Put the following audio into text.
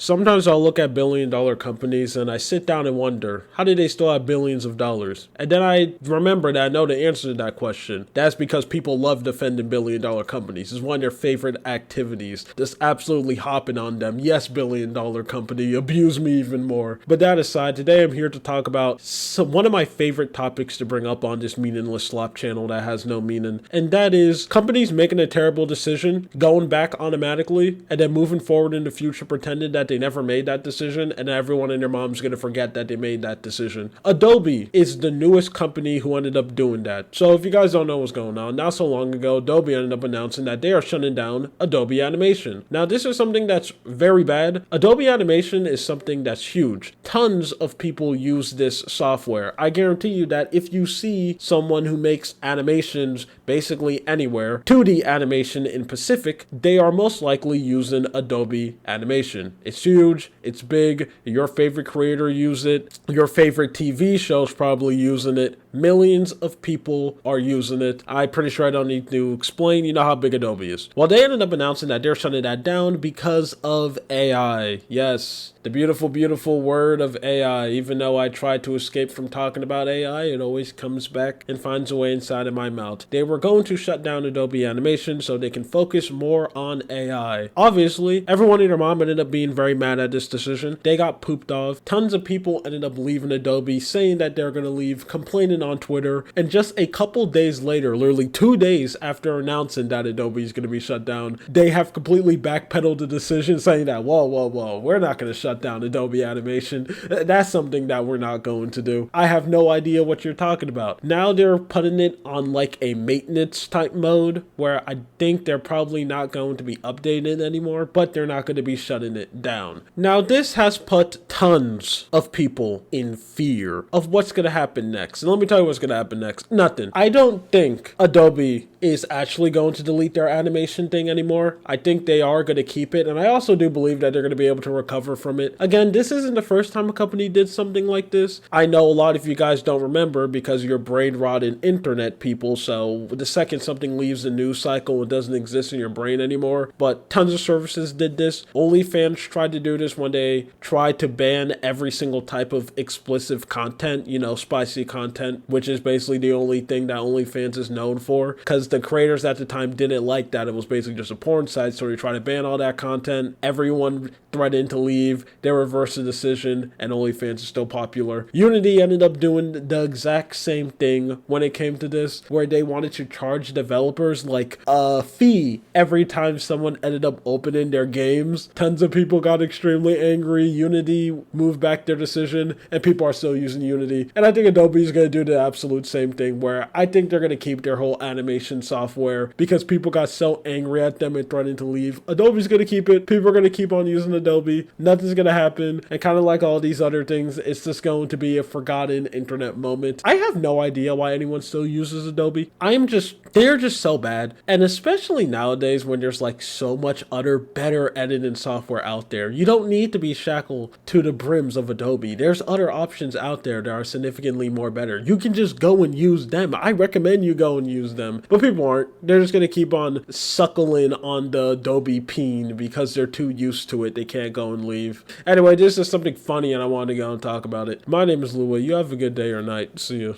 Sometimes I'll look at billion-dollar companies and I sit down and wonder, how do they still have billions of dollars? And then I remember that I know the answer to that question. That's because people love defending billion-dollar companies. It's one of their favorite activities. Just absolutely hopping on them. Yes, billion-dollar company, abuse me even more. But that aside, today I'm here to talk about one of my favorite topics to bring up on this meaningless slop channel that has no meaning. And that is companies making a terrible decision, going back automatically, and then moving forward in the future pretending that they never made that decision, and everyone and their mom's gonna forget that they made that decision. Adobe is the newest company who ended up doing that. So if you guys don't know what's going on, not so long ago, Adobe ended up announcing that they are shutting down Adobe Animation. Now this is something that's very bad. Adobe Animation is something that's huge. Tons of people use this software. I guarantee you that if you see someone who makes animations basically anywhere, 2D animation in Pacific, they are most likely using Adobe Animation. It's huge, it's big, your favorite creator use it, your favorite TV show's probably using it, millions of people are using it. I'm pretty sure I don't need to explain, you know how big Adobe is. Well, they ended up announcing that they're shutting that down because of AI. Yes, the beautiful, beautiful word of AI. Even though I try to escape from talking about AI, it always comes back and finds a way inside of my mouth. They were going to shut down Adobe Animation so they can focus more on AI. Obviously, everyone and their mom ended up being very mad at this decision. They got pooped off. Tons of people ended up leaving Adobe, saying that they're going to leave, complaining on Twitter. And just a couple days later, literally 2 days after announcing that Adobe is going to be shut down, they have completely backpedaled the decision, saying that, whoa, we're not going to shut down Adobe Animation. That's something that we're not going to do. I have no idea what you're talking about. Now they're putting it on like a maintenance type mode where I think they're probably not going to be updated anymore, but they're not going to be shutting it down. Now this has put tons of people in fear of what's going to happen next. And let me tell you what's going to happen next. Nothing. I don't think Adobe is actually going to delete their animation thing anymore. I think they are going to keep it, and I also do believe that they're going to be able to recover from it. Again, this isn't the first time a company did something like this. I know a lot of you guys don't remember because you're brain rotted internet people, so the second something leaves the news cycle, it doesn't exist in your brain anymore. But tons of services did this. OnlyFans tried to do this when they tried to ban every single type of explicit content, you know, spicy content, which is basically the only thing that OnlyFans is known for, because the creators at the time didn't like that. It was basically just a porn site, so they tried to ban all that content. Everyone threatened to leave. They reversed the decision, and OnlyFans is still popular. Unity ended up doing the exact same thing when it came to this, where they wanted to charge developers like a fee every time someone ended up opening their games. Tons of people got extremely angry. Unity moved back their decision, and people are still using Unity. And I think Adobe is going to do the absolute same thing, where I think they're going to keep their whole animation software because people got so angry at them and threatened to leave. Adobe's going to keep it. People are going to keep on using Adobe. Nothing's going to happen. And kind of like all these other things, it's just going to be a forgotten internet moment. I have no idea why anyone still uses Adobe. They're just so bad. And especially nowadays when there's like so much other better editing software out there, you don't need to be shackled to the brims of Adobe. There's other options out there that are significantly more better. You can just go and use them. I recommend you go and use them. But people aren't. They're just going to keep on suckling on the Adobe peen because they're too used to it. They can't go and leave. Anyway, this is something funny and I wanted to go and talk about it. My name is Louis. You have a good day or night. See you.